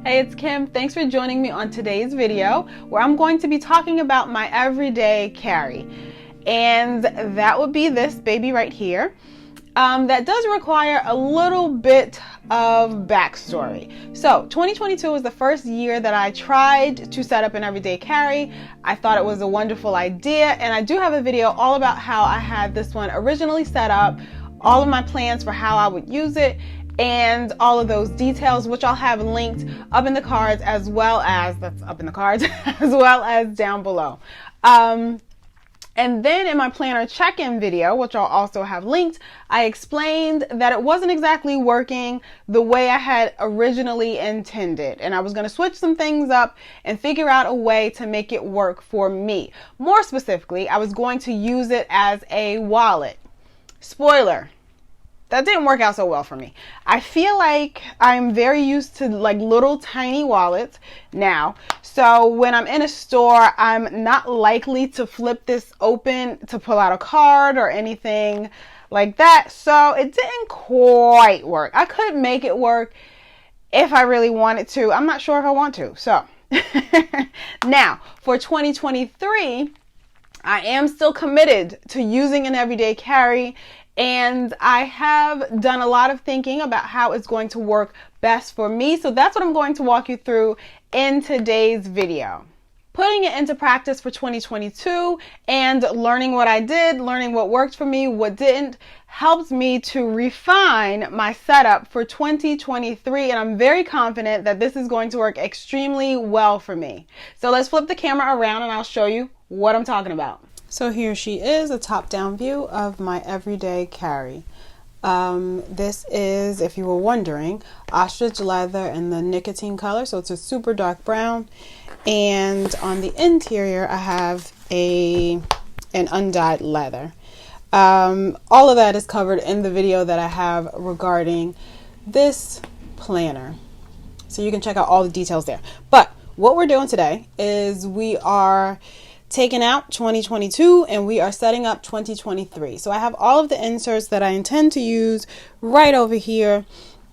Hey, it's Kim. Thanks for joining me on today's video where I'm going to be talking about my everyday carry. And that would be this baby right here. That does require a little bit of backstory. So 2022 was the first year that I tried to set up an everyday carry. I thought it was a wonderful idea, and I do have a video all about how I had this one originally set up, all of my plans for how I would use it, and all of those details, which I'll have linked up in the cards as well as as well as down below. And then in my planner check-in video, which I'll also have linked, I explained that it wasn't exactly working the way I had originally intended. And I was going to switch some things up and figure out a way to make it work for me. More specifically, I was going to use it as a wallet. Spoiler. That didn't work out so well for me. I feel like I'm very used to like little tiny wallets now. So when I'm in a store, I'm not likely to flip this open to pull out a card or anything like that. So it didn't quite work. I could make it work if I really wanted to. I'm not sure if I want to. So now for 2023, I am still committed to using an everyday carry. And I have done a lot of thinking about how it's going to work best for me. So that's what I'm going to walk you through in today's video. Putting it into practice for 2022 and learning what I did, learning what worked for me, what didn't, helps me to refine my setup for 2023. And I'm very confident that this is going to work extremely well for me. So let's flip the camera around and I'll show you what I'm talking about. So here she is, a top-down view of my everyday carry. This is, if you were wondering, ostrich leather in the nicotine color, so it's a super dark brown. And on the interior, I have an undyed leather. All of that is covered in the video that I have regarding this planner, so you can check out all the details there. But what we're doing today is we are taking out 2022 and we are setting up 2023. So I have all of the inserts that I intend to use right over here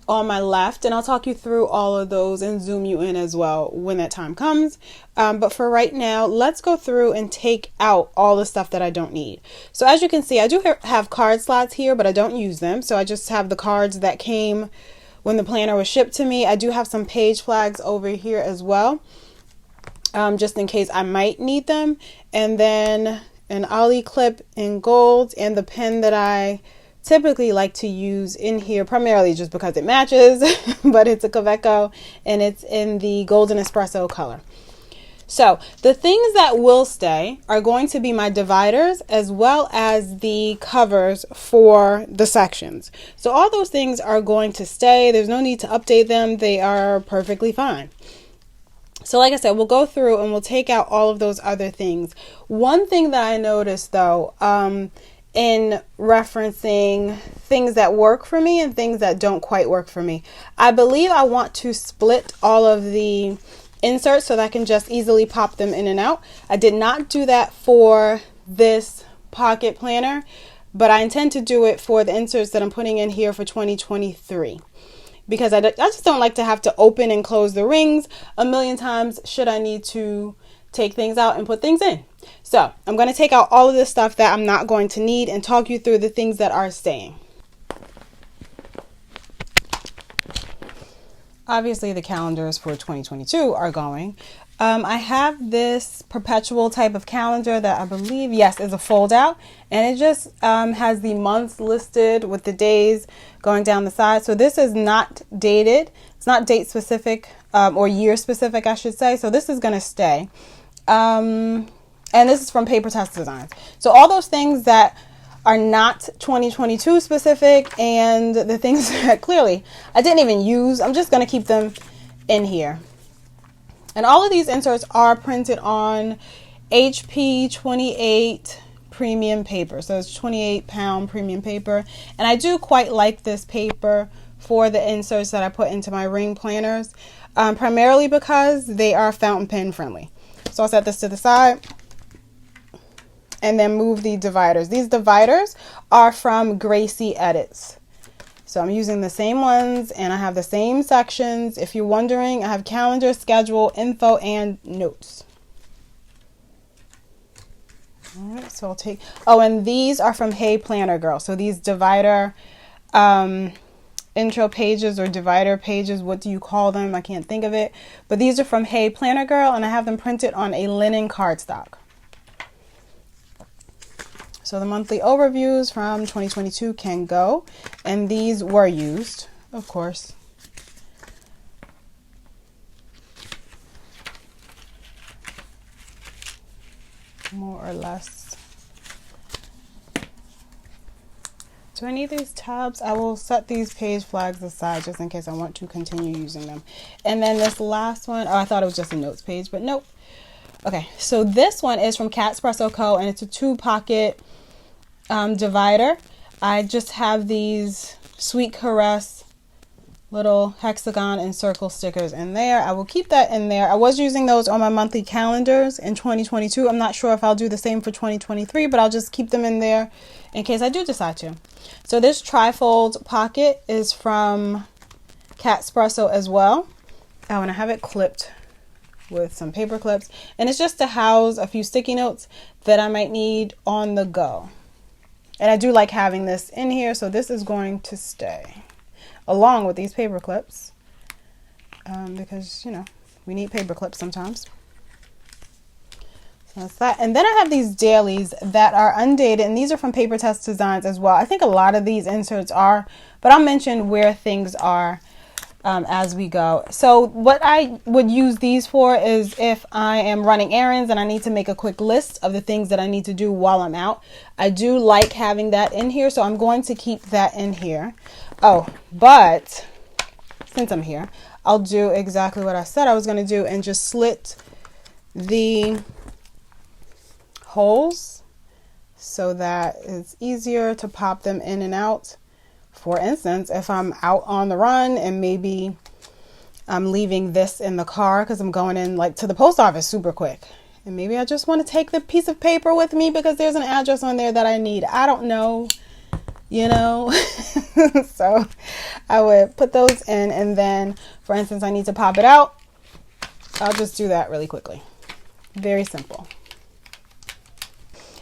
on my left, and I'll talk you through all of those and zoom you in as well when that time comes. But for right now, let's go through and take out all the stuff that I don't need. So as you can see, I do have card slots here, but I don't use them. So I just have the cards that came when the planner was shipped to me. I do have some page flags over here as well, just in case I might need them. And then an ollie clip in gold and the pen that I typically like to use in here, primarily just because it matches, but it's a Kaveco and it's in the golden espresso color. So the things that will stay are going to be my dividers as well as the covers for the sections. So all those things are going to stay. There's no need to update them. They are perfectly fine. So like I said, we'll go through and we'll take out all of those other things. One thing that I noticed though, in referencing things that work for me and things that don't quite work for me, I believe I want to split all of the inserts so that I can just easily pop them in and out. I did not do that for this pocket planner, but I intend to do it for the inserts that I'm putting in here for 2023. Because I just don't like to have to open and close the rings a million times should I need to take things out and put things in. So I'm going to take out all of this stuff that I'm not going to need and talk you through the things that are staying. Obviously the calendars for 2022 are going. I have this perpetual type of calendar that I believe, yes, is a fold out, and it just has the months listed with the days going down the side. So this is not dated. It's not date specific or year specific, I should say. So this is going to stay. And this is from Paper Test Designs. So all those things that are not 2022 specific and the things that clearly I didn't even use, I'm just going to keep them in here. And all of these inserts are printed on HP 28 premium paper. So it's 28-pound premium paper. And I do quite like this paper for the inserts that I put into my ring planners, primarily because they are fountain pen friendly. So I'll set this to the side and then move the dividers. These dividers are from Gracie Edits. So I'm using the same ones and I have the same sections. If you're wondering, I have calendar, schedule, info, and notes. All right, so I'll take, oh, and these are from Hey Planner Girl. So these divider intro pages or divider pages, what do you call them? I can't think of it. But these are from Hey Planner Girl, and I have them printed on a linen cardstock. So the monthly overviews from 2022 can go, and these were used, of course. More or less. Do I need these tabs? I will set these page flags aside just in case I want to continue using them. And then this last one, oh, I thought it was just a notes page, but nope. Okay, so this one is from Catspresso Co. and it's a 2-pocket divider. I just have these Sweet Caress little hexagon and circle stickers in there. I will keep that in there. I was using those on my monthly calendars in 2022. I'm not sure if I'll do the same for 2023, but I'll just keep them in there in case I do decide to. So this trifold pocket is from Catspresso as well. Oh, and I have it clipped with some paper clips, and it's just to house a few sticky notes that I might need on the go. And I do like having this in here, so this is going to stay along with these paper clips because, you know, we need paper clips sometimes. So that's that. And then I have these dailies that are undated, and these are from Paper Test Designs as well. I think a lot of these inserts are, but I'll mention where things are as we go. So what I would use these for is if I am running errands and I need to make a quick list of the things that I need to do while I'm out. I do like having that in here, so I'm going to keep that in here. Oh, but since I'm here, I'll do exactly what I said I was going to do and just slit the holes so that it's easier to pop them in and out. For instance, if I'm out on the run and maybe I'm leaving this in the car because I'm going in like to the post office super quick, and maybe I just want to take the piece of paper with me because there's an address on there that I need. I don't know, you know. So I would put those in, and then for instance I need to pop it out, I'll just do that really quickly. Very simple.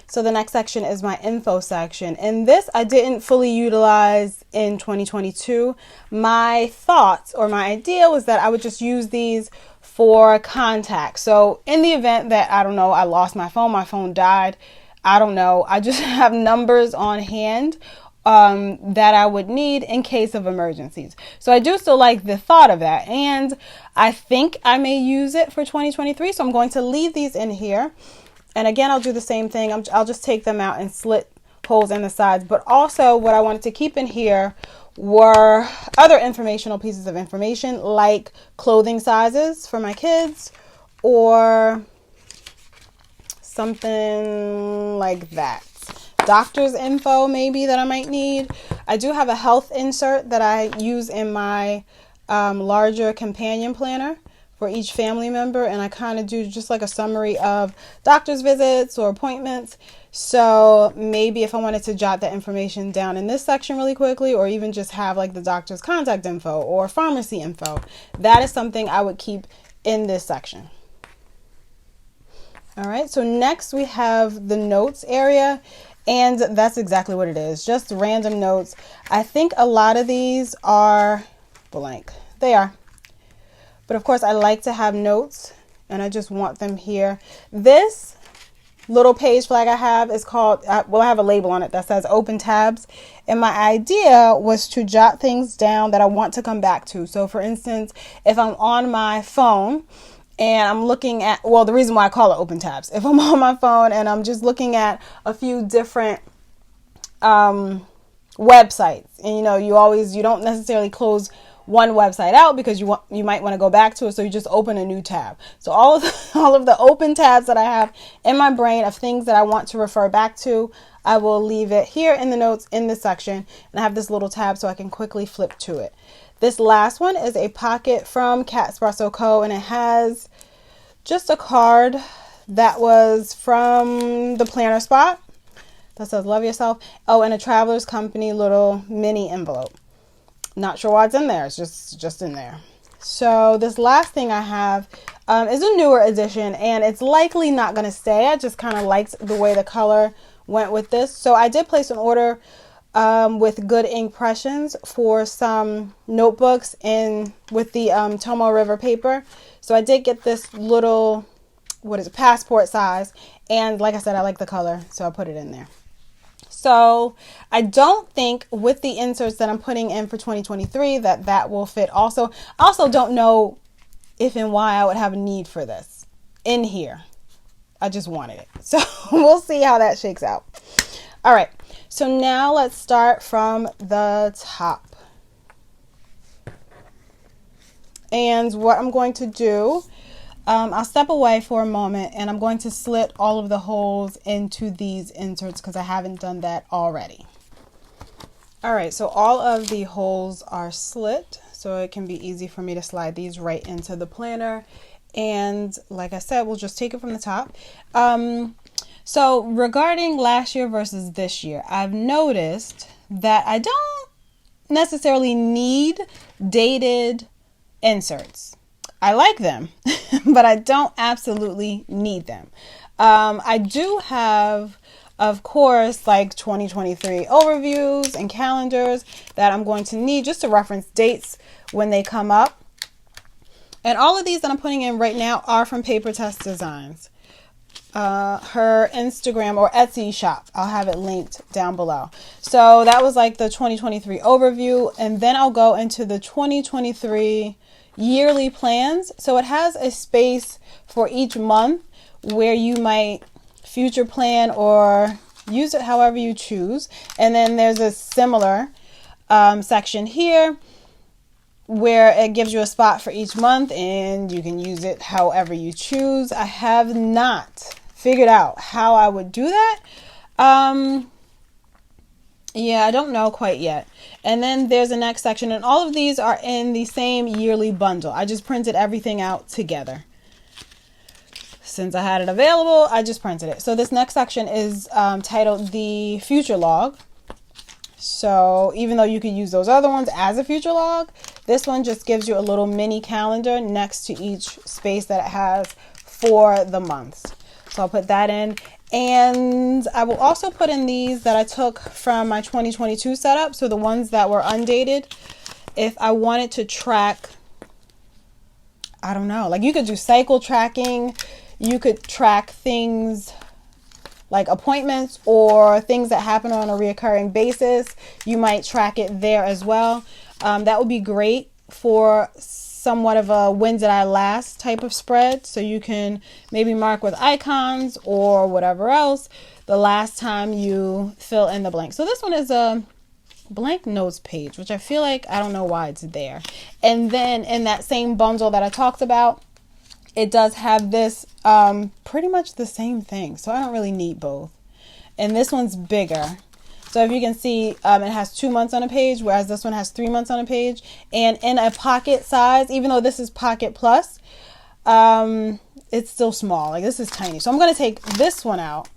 So the next section is my info section, and this I didn't fully utilize in 2022. My thoughts or my idea was that I would just use these for contacts. So in the event that, I don't know, I lost my phone died, I don't know, I just have numbers on hand that I would need in case of emergencies. So I do still like the thought of that, and I think I may use it for 2023. So I'm going to leave these in here. And again, I'll do the same thing. I'll just take them out and slit holes in the sides. But also what I wanted to keep in here were other informational pieces of information, like clothing sizes for my kids or something like that. Doctor's info maybe that I might need. I do have a health insert that I use in my larger companion planner for each family member, and I kind of do just like a summary of doctor's visits or appointments. So maybe if I wanted to jot that information down in this section really quickly, or even just have like the doctor's contact info or pharmacy info, that is something I would keep in this section. All right, so next we have the notes area, and that's exactly what it is, just random notes. I think a lot of these are blank. They are. But of course, I like to have notes, and I just want them here. This little page flag I have is called, well, I have a label on it that says open tabs. And my idea was to jot things down that I want to come back to. So for instance, if I'm on my phone and I'm looking at, well, the reason why I call it open tabs, if I'm on my phone and I'm just looking at a few different websites, and you don't necessarily close one website out because you might want to go back to it, so you just open a new tab. So all of the open tabs that I have in my brain of things that I want to refer back to, I will leave it here in the notes in this section, and I have this little tab so I can quickly flip to it. This last one is a pocket from Catspresso Co., and it has just a card that was from the planner spot that says love yourself. Oh, and a Traveler's Company little mini envelope. Not sure why it's in there. It's just in there. So this last thing I have is a newer edition, and it's likely not going to stay. I just kind of liked the way the color went with this. So I did place an order with Good Impressions for some notebooks with the Tomo River paper. So I did get this little, what is it, passport size. And like I said, I like the color, so I put it in there. So I don't think with the inserts that I'm putting in for 2023 that will fit also. I also don't know if and why I would have a need for this in here. I just wanted it. So we'll see how that shakes out. All right. So now let's start from the top. And what I'm going to do, I'll step away for a moment and I'm going to slit all of the holes into these inserts because I haven't done that already. All right, so all of the holes are slit, so it can be easy for me to slide these right into the planner. And like I said, we'll just take it from the top. So regarding last year versus this year, I've noticed that I don't necessarily need dated inserts. I like them, but I don't absolutely need them. I do have, of course, like 2023 overviews and calendars that I'm going to need just to reference dates when they come up. And all of these that I'm putting in right now are from Paper Test Designs. Her Instagram or Etsy shop. I'll have it linked down below. So that was like the 2023 overview. And then I'll go into the 2023 yearly plans. So it has a space for each month where you might future plan or use it however you choose. And then there's a similar section here where it gives you a spot for each month and you can use it however you choose. I have not figured out how I would do that. Yeah, I don't know quite yet. And then there's the next section, and all of these are in the same yearly bundle. I just printed everything out together. Since I had it available, I just printed it. So this next section is titled the Future Log. So even though you could use those other ones as a future log, this one just gives you a little mini calendar next to each space that it has for the months. So I'll put that in. And I will also put in these that I took from my 2022 setup. So the ones that were undated, if I wanted to track, I don't know, like you could do cycle tracking. You could track things like appointments or things that happen on a reoccurring basis. You might track it there as well. That would be great for somewhat of a when did I last type of spread. So you can maybe mark with icons or whatever else the last time you fill in the blank. So this one is a blank notes page, which I feel like, I don't know why it's there. And then in that same bundle that I talked about, it does have this pretty much the same thing. So I don't really need both. And this one's bigger. So if you can see, it has 2 months on a page, whereas this one has 3 months on a page. And in a pocket size, even though this is Pocket Plus, it's still small. Like this is tiny. So I'm going to take this one out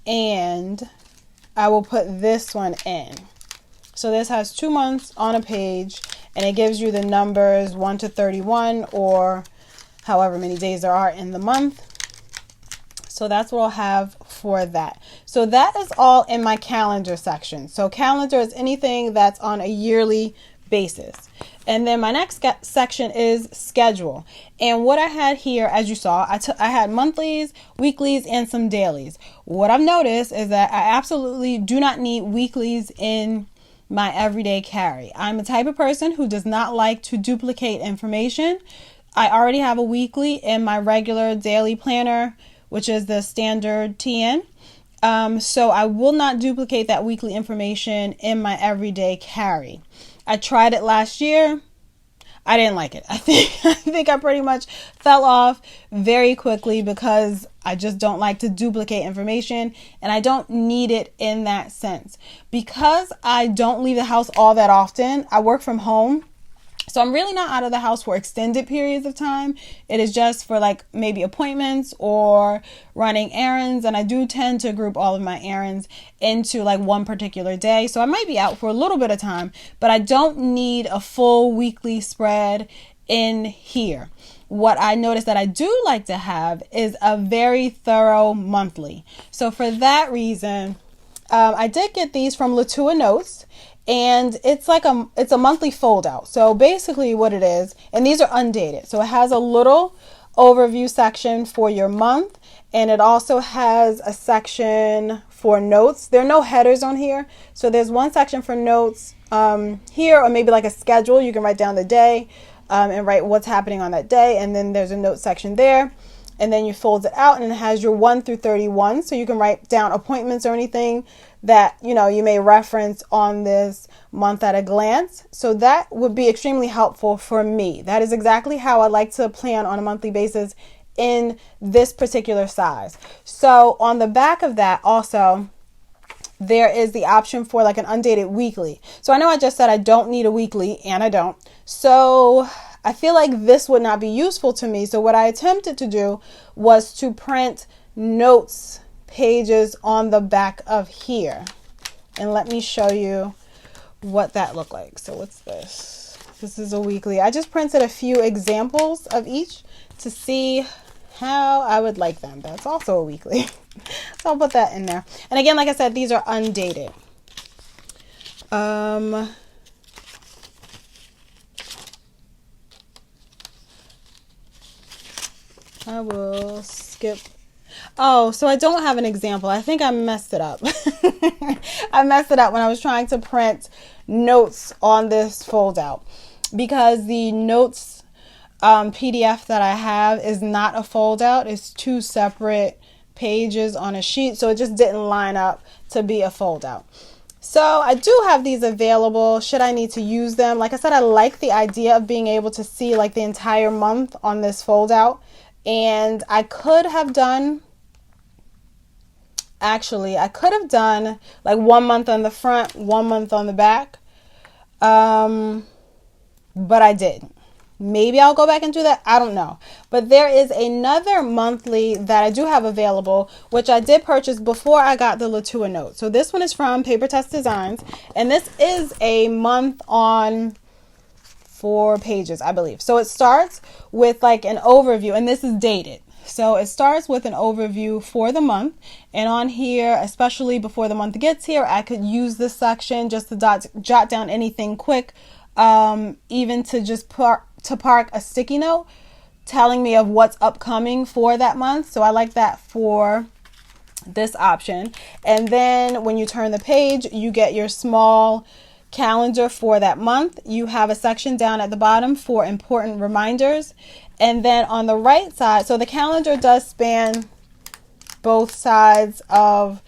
and I will put this one in. So this has 2 months on a page and it gives you the numbers 1 to 31 or however many days there are in the month. So that's what I'll have for that. So that is all in my calendar section. So calendar is anything that's on a yearly basis. And then my next section is schedule. And what I had here, as you saw, I had monthlies, weeklies, and some dailies. What I've noticed is that I absolutely do not need weeklies in my everyday carry. I'm the type of person who does not like to duplicate information. I already have a weekly in my regular daily planner, which is the standard TN. So I will not duplicate that weekly information in my everyday carry. I tried it last year. I didn't like it. I think I pretty much fell off very quickly because I just don't like to duplicate information and I don't need it in that sense. Because I don't leave the house all that often, I work from home. So I'm really not out of the house for extended periods of time. It is just for like maybe appointments or running errands. And I do tend to group all of my errands into like one particular day. So I might be out for a little bit of time, but I don't need a full weekly spread in here. What I noticed that I do like to have is a very thorough monthly. So for that reason, I did get these from Latua Notes. And it's like it's a monthly fold out. So basically what it is, and these are undated. So it has a little overview section for your month. And it also has a section for notes. There are no headers on here. So there's one section for notes here, or maybe like a schedule. You can write down the day and write what's happening on that day. And then there's a note section there. And then you fold it out and it has your 1 through 31. So you can write down appointments or anything that, you know, you may reference on this month at a glance. So that would be extremely helpful for me. That is exactly how I like to plan on a monthly basis in this particular size. So on the back of that also, there is the option for like an undated weekly. So I know I just said I don't need a weekly, and I don't. So I feel like this would not be useful to me. So what I attempted to do was to print notes pages on the back of here. And let me show you what that looked like. So what's this? This is a weekly. I just printed a few examples of each to see how I would like them. That's also a weekly. So I'll put that in there. And again, like I said, these are undated. I will skip. Oh, so I don't have an example. I think I messed it up. I messed it up when I was trying to print notes on this fold out, because the notes PDF that I have is not a fold out. It's two separate pages on a sheet. So it just didn't line up to be a fold out. So I do have these available should I need to use them. Like I said, I like the idea of being able to see like the entire month on this fold out. And I could have done, I could have done like 1 month on the front, 1 month on the back. But I didn't. Maybe I'll go back and do that. I don't know. But there is another monthly that I do have available, which I did purchase before I got the Latua Note. So this one is from Paper Test Designs. And this is a month on 4 pages, I believe. So it starts with like an overview, and this is dated. So it starts with an overview for the month. And on here, especially before the month gets here, I could use this section just to jot down anything quick, even to just park a sticky note telling me of what's upcoming for that month. So I like that for this option. And then when you turn the page, you get your small calendar for that month. You have a section down at the bottom for important reminders. And then on the right side, so the calendar does span both sides of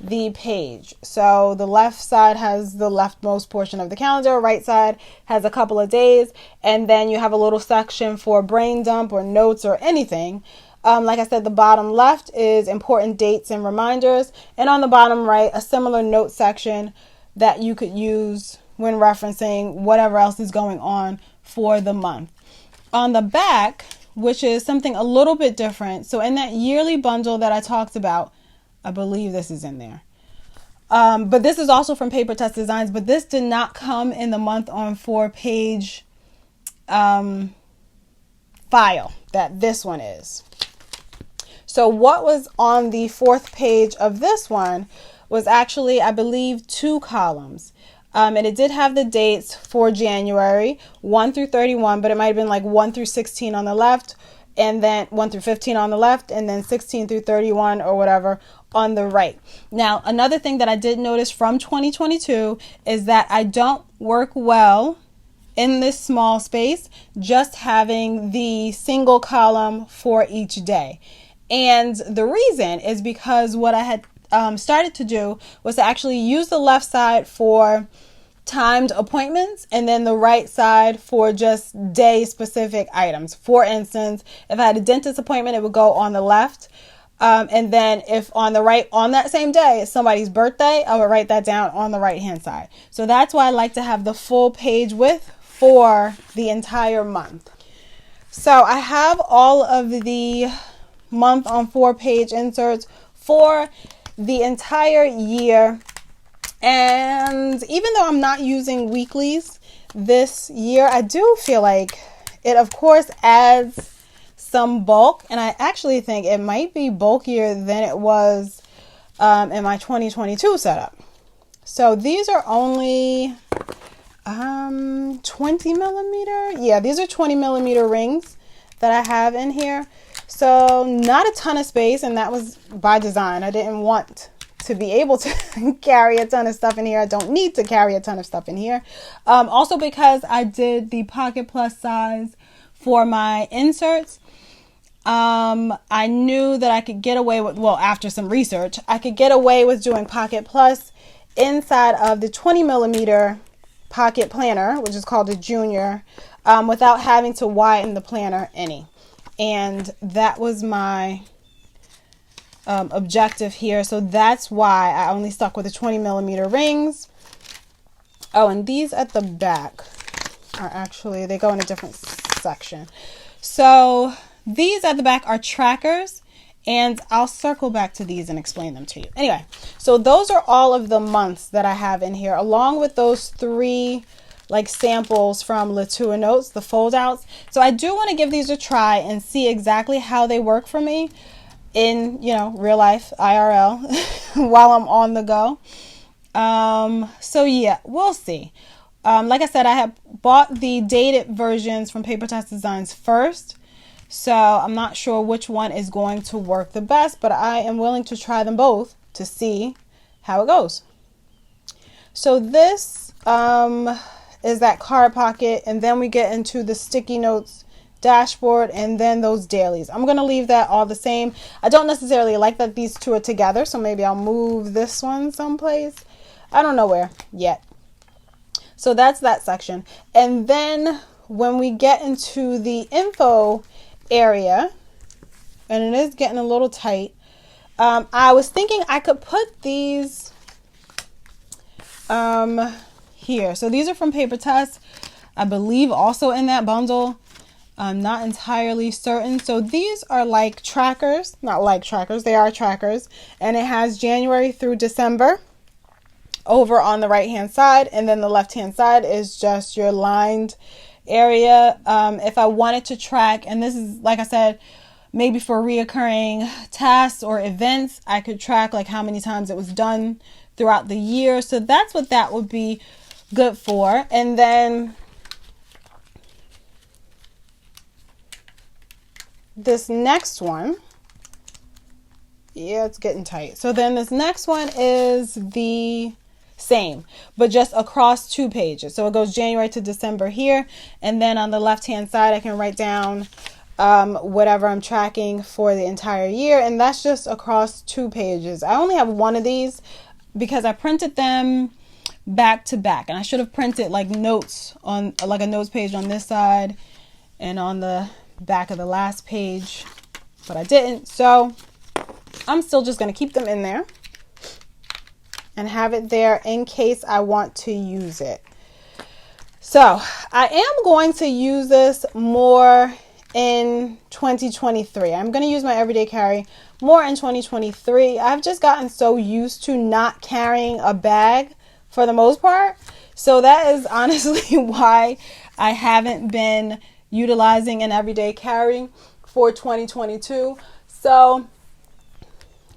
the page. So the left side has the leftmost portion of the calendar, right side has a couple of days, and then you have a little section for brain dump or notes or anything. Like I said, the bottom left is important dates and reminders, and on the bottom right, a similar note section that you could use when referencing whatever else is going on for the month. On the back, which is something a little bit different, so in that yearly bundle that I talked about, I believe this is in there. But this is also from Paper Test Designs, but this did not come in the month on 4 page file that this one is. So what was on the 4th page of this one was actually, I believe, 2 columns. And it did have the dates for January, 1 through 31, but it might have been like 1 through 16 on the left, and then 1 through 15 on the left, and then 16 through 31 or whatever on the right. Now, another thing that I did notice from 2022 is that I don't work well in this small space, just having the single column for each day. And the reason is because what I had started to do was to actually use the left side for timed appointments and then the right side for just day specific items. For instance, if I had a dentist appointment, it would go on the left. And then if on the right, on that same day, it's somebody's birthday, I would write that down on the right hand side. So that's why I like to have the full page width for the entire month. So I have all of the month on 4-page inserts for the entire year. And even though I'm not using weeklies this year, I do feel like it, of course, adds some bulk. And I actually think it might be bulkier than it was in my 2022 setup. So these are only 20 millimeter. Yeah, these are 20 millimeter rings that I have in here. So not a ton of space, and that was by design. I didn't want to be able to carry a ton of stuff in here. I don't need to carry a ton of stuff in here. Also because I did the Pocket Plus size for my inserts. I knew that I could get away with, well, after some research, I could get away with doing Pocket Plus inside of the 20 millimeter pocket planner, which is called a junior, without having to widen the planner any. And that was my objective here. So that's why I only stuck with the 20 millimeter rings. Oh, and these at the back are actually, they go in a different section. So these at the back are trackers, and I'll circle back to these and explain them to you. Anyway, so those are all of the months that I have in here, along with those 3 like samples from Latua Notes, the fold outs. So I do want to give these a try and see exactly how they work for me in, you know, real life, IRL, while I'm on the go. So yeah, we'll see. Like I said, I have bought the dated versions from Paper Test Designs first. So I'm not sure which one is going to work the best, but I am willing to try them both to see how it goes. So this is that card pocket, and then we get into the sticky notes dashboard, and then those dailies. I'm going to leave that all the same. I don't necessarily like that these two are together, so maybe I'll move this one someplace. I don't know where yet. So that's that section. And then when we get into the info area, and it is getting a little tight, I was thinking I could put these here. So these are from Paper Test, I believe also in that bundle. I'm not entirely certain. So these are like trackers, not like trackers, they are trackers, and it has January through December over on the right hand side, and then the left hand side is just your lined area. If I wanted to track, and this is, like I said, maybe for reoccurring tasks or events, I could track like how many times it was done throughout the year. So that's what that would be good for. And then this next one, yeah, it's getting tight. So then this next one is the same, but just across 2 pages. So it goes January to December here, and then on the left hand side I can write down whatever I'm tracking for the entire year, and that's just across 2 pages. I only have one of these because I printed them back to back, and I should have printed like notes on like a notes page on this side and on the back of the last page, but I didn't. So I'm still just going to keep them in there and have it there in case I want to use it. So I am going to use this more in 2023. I'm going to use my everyday carry more in 2023. I've just gotten so used to not carrying a bag for the most part. So that is honestly why I haven't been utilizing an everyday carry for 2022. So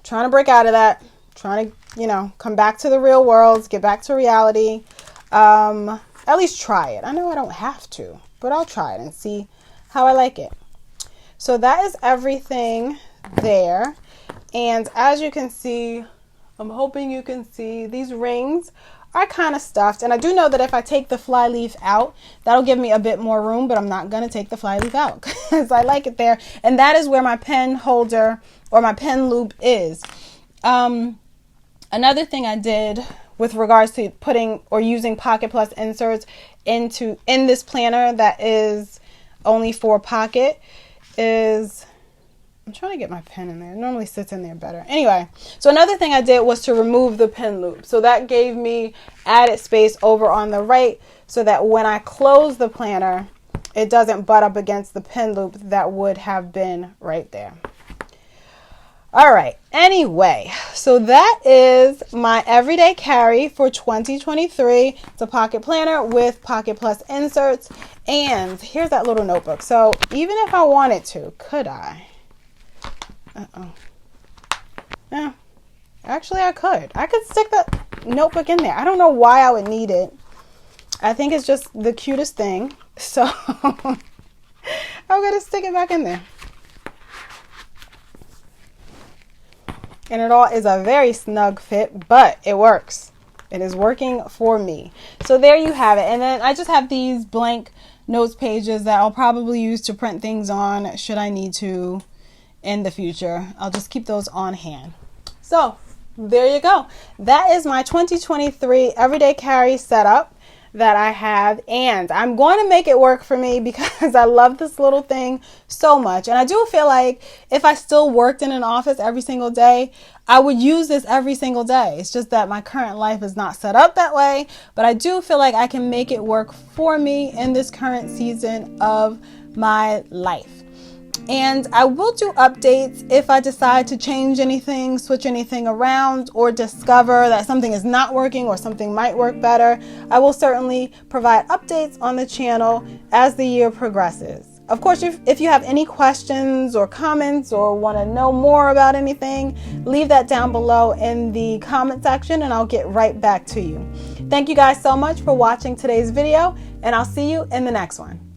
trying to break out of that, trying to, you know, come back to the real world, get back to reality. At least try it. I know I don't have to, but I'll try it and see how I like it. So that is everything there. And as you can see, I'm hoping you can see, these rings are kind of stuffed. And I do know that if I take the fly leaf out, that'll give me a bit more room, but I'm not going to take the fly leaf out because I like it there. And that is where my pen holder or my pen loop is. Another thing I did with regards to putting or using Pocket Plus inserts in this planner that is only for Pocket is I'm trying to get my pen in there. It normally sits in there better. Anyway, so another thing I did was to remove the pin loop. So that gave me added space over on the right so that when I close the planner, it doesn't butt up against the pin loop that would have been right there. All right, anyway, so that is my everyday carry for 2023. It's a pocket planner with Pocket Plus inserts. And here's that little notebook. So even if I wanted to, could I? Yeah, actually I could. I could stick that notebook in there. I don't know why I would need it. I think it's just the cutest thing. So I'm going to stick it back in there. And it all is a very snug fit, but it works. It is working for me. So there you have it. And then I just have these blank notes pages that I'll probably use to print things on should I need to in the future. I'll just keep those on hand. So there you go. That is my 2023 everyday carry setup that I have, and I'm going to make it work for me because I love this little thing so much. And I do feel like if I still worked in an office every single day, I would use this every single day. It's just that my current life is not set up that way, but I do feel like I can make it work for me in this current season of my life. And I will do updates if I decide to change anything, switch anything around, or discover that something is not working or something might work better. I will certainly provide updates on the channel as the year progresses. Of course, if you have any questions or comments or want to know more about anything, leave that down below in the comment section and I'll get right back to you. Thank you guys so much for watching today's video, and I'll see you in the next one.